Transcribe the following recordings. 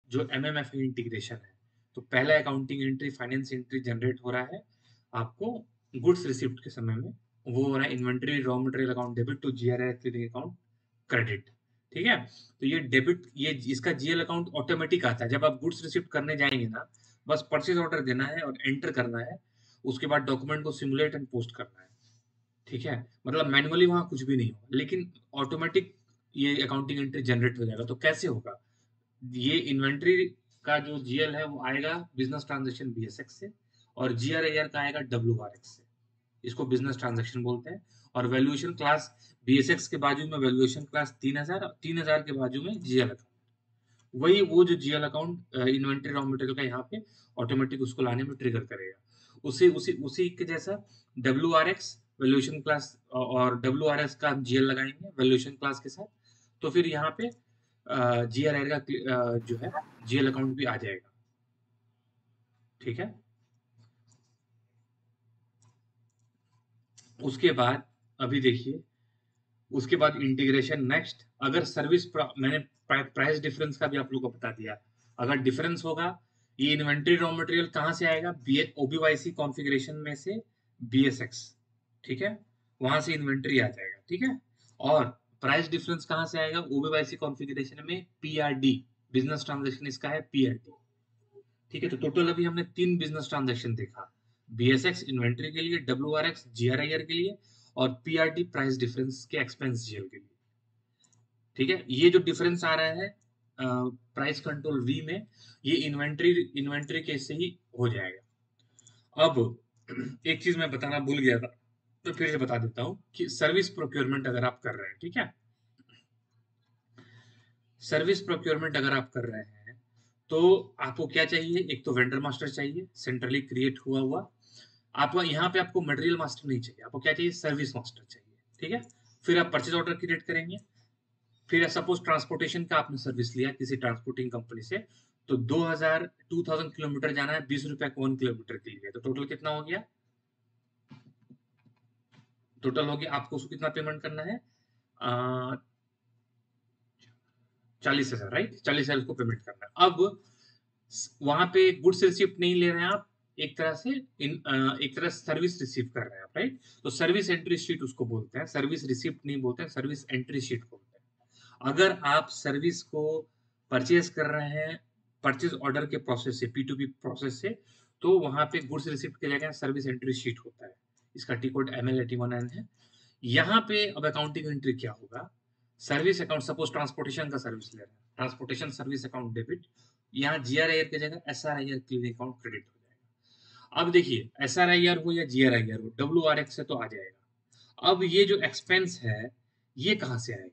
जो MMF integration है, तो पहला accounting entry finance entry generate हो रहा है आपको गुड्स रिसिप्ट के समय में, वो हो रहा है inventory raw material account debit to GRI clearing account credit. ठीक है, तो ये डेबिट, ये इसका जीएल अकाउंट ऑटोमेटिक आता है। जब आप गुड्स रिसिप्ट करने जाएंगे ना, बस परचेज ऑर्डर देना है और एंटर करना है, उसके बाद डॉक्यूमेंट को सिमुलेट एंड पोस्ट करना है। ठीक है, मतलब मैनुअली वहां कुछ भी नहीं होगा, लेकिन ऑटोमेटिक ये अकाउंटिंग एंट्री जनरेट हो जाएगा। तो कैसे होगा, ये इन्वेंट्री का जो जीएल है वो आएगा बिजनेस ट्रांजेक्शन बीएसएक्स से, और जीआरआईआर का आएगा डब्ल्यूआरएक्स से। इसको बिजनेस ट्रांजेक्शन बोलते हैं। और वैल्यूएशन क्लास बीएसएक्स के बाजू में वैल्यूएशन क्लास 3000, 3000 के बाजू में जीएल अकाउंट। वही वो जो GL account inventory raw material का यहाँ पे ऑटोमेटिक उसको लाने में ट्रिगर करेगा। उसी उसी उसी के जैसा डब्ल्यूआरएक्स वैल्यूएशन क्लास, और डब्ल्यूआरएक्स का हम जीएल लगाएंगे वैल्यूएशन क्लास के साथ, तो फिर यहाँ पे जीआरआर का जो है जीएल अकाउंट भी आ जाएगा। ठीक है, उसके बाद अभी देखिए, उसके बाद इंटीग्रेशन नेक्स्ट। अगर मैंने प्राइस डिफरेंस का भी आप लोग को बता दिया। अगर डिफरेंस होगा, ये इन्वेंट्री रॉ मटेरियल कहाँ से आएगा, ओबीवाईसी कॉन्फ़िगरेशन में से बीएसएक्स। ठीक है, वहां से इन्वेंट्री आ जाएगा। ठीक है, और प्राइस डिफरेंस कहाँ से आएगा, ओबीवाईसी कॉन्फ़िगरेशन में पीआरडी, बिजनेस ट्रांजैक्शन इसका है पीआरडी। ठीक है, तो टोटल अभी हमने 3 बिजनेस ट्रांजैक्शन देखा, बीएसएक्स इन्वेंट्री के लिए, डब्ल्यूआरएक्स जीआरआईआर के लिए, और पीआरडी प्राइस डिफरेंस के एक्सपेंस जीएल के लिए। ठीक है, ये जो डिफरेंस आ रहा है प्राइस कंट्रोल वी में, ये इन्वेंट्री केस से ही हो जाएगा। अब एक चीज मैं बताना भूल गया था, तो फिर से बता देता हूं कि सर्विस प्रोक्योरमेंट अगर आप कर रहे हैं, ठीक है, सर्विस प्रोक्योरमेंट अगर आप कर रहे हैं, तो आपको क्या चाहिए, एक तो वेंडर मास्टर चाहिए सेंट्रली क्रिएट हुआ हुआ। आपको यहाँ पे आपको मटेरियल मास्टर नहीं चाहिए, आपको क्या चाहिए, सर्विस मास्टर चाहिए। ठीक है, फिर आप परचेज ऑर्डर क्रिएट करेंगे। फिर सपोज ट्रांसपोर्टेशन का आपने सर्विस लिया किसी ट्रांसपोर्टिंग कंपनी से, तो 2000 किलोमीटर जाना है, 20 रुपया 1 किलोमीटर के लिए, तो टोटल कितना हो गया, टोटल हो गया आपको उसको कितना पेमेंट करना है, 40,000, राइट, 40,000 को पेमेंट करना है। अब वहां पे गुड्स रिसिप्ट नहीं ले रहे हैं आप, एक तरह से एक तरह सर्विस रिसीव कर रहे हैं आप, राइट। तो सर्विस एंट्री शीट उसको बोलते हैं, सर्विस रिसिप्ट नहीं बोलते हैं, सर्विस एंट्री शीट बोलते हैं। अगर आप सर्विस को परचेज कर रहे हैं परचेज ऑर्डर के प्रोसेस से, पी टू पी प्रोसेस से, तो वहां पे गुड्स रिसिप्ट की जगह सर्विस एंट्री शीट होता है। इसका टी कोड ML81N है। यहाँ पे अब अकाउंटिंग एंट्री क्या होगा, सर्विस अकाउंट, सपोज ट्रांसपोर्टेशन का सर्विस ले रहे हैं, ट्रांसपोर्टेशन सर्विस अकाउंट डेबिट, यहाँ जीआरआईआर की जगह एसआरआईआर क्लियरिंग अकाउंट क्रेडिट हो जाएगा। अब देखिए, एसआरआईआर हो या जीआरआईआर हो, डब्ल्यूआरएक्स से तो आ जाएगा। अब ये जो एक्सपेंस है, ये कहाँ से आएगा,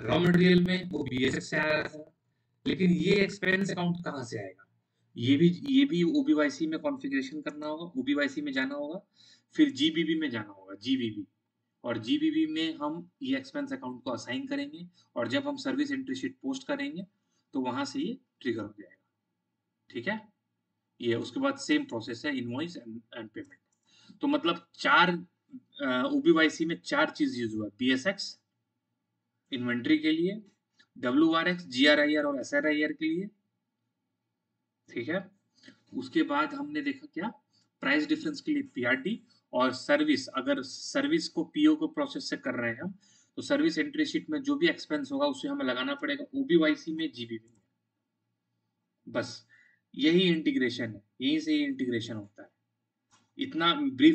रॉ मटेरियल में वो बीएसएस से आ रहा था, लेकिन ये एक्सपेंस अकाउंट कहाँ से आएगा, ये भी ओबीवाईसी में कॉन्फ़िगरेशन करना होगा, ओबीवाईसी में जाना होगा, फिर जीबीबी में जाना होगा, जीबीबी, और जीबीबी में हम ये एक्सपेंस अकाउंट को असाइन करेंगे, और जब हम सर्विस एंट्री शीट पोस्ट करेंगे तो वहां से ये ट्रिगर हो जाएगा। ठीक है, ये उसके बाद सेम प्रोसेस है, इनवॉइस एंड पेमेंट। तो मतलब चार ओबीवाईसी में 4 चीज यूज हुआ, बीएसएक्स इन्वेंट्री के लिए, डब्ल्यूआरएक्स जीआरआईआर और एसआरआईआर के लिए। ठीक है, उसके बाद हमने देखा क्या, प्राइस डिफरेंस के लिए पीआरडी, और सर्विस, अगर सर्विस को पीओ को प्रोसेस से कर रहे हैं हम, तो सर्विस एंट्री शीट में जो भी एक्सपेंस होगा उसे हमें लगाना पड़ेगा ओबीवाईसी में, जीबीबी में। बस यही इंटीग्रेशन है, यहीं से ही इंटीग्रेशन होता है। इतना ब्रीफ